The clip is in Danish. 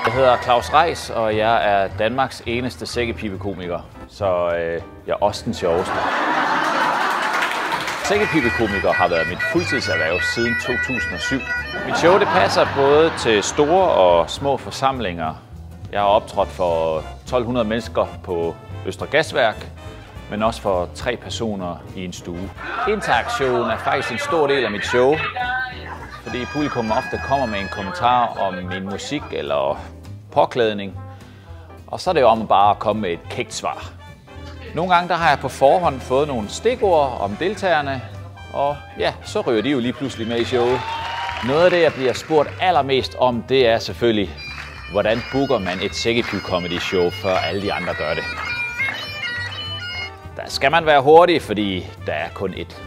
Jeg hedder Claus Reis, og jeg er Danmarks eneste sækkepibekomiker, så jeg er også den sjoveste. Sækkepibekomiker har været mit fuldtidserhverv siden 2007. Mit show det passer både til store og små forsamlinger. Jeg har optrådt for 1200 mennesker på Østre Gasværk, men også for 3 personer i en stue. Interaktion er faktisk en stor del af mit show, fordi publikum ofte kommer med en kommentar om min musik eller påklædning. Og så er det jo om bare at komme med et kægt svar. Nogle gange der har jeg på forhånd fået nogle stikord om deltagerne, og ja, så ryger de jo lige pludselig med i showet. Noget af det, jeg bliver spurgt allermest om, det er selvfølgelig, hvordan booker man et sækkepib-comedy show, før alle de andre gør det. Der skal man være hurtig, fordi der er kun et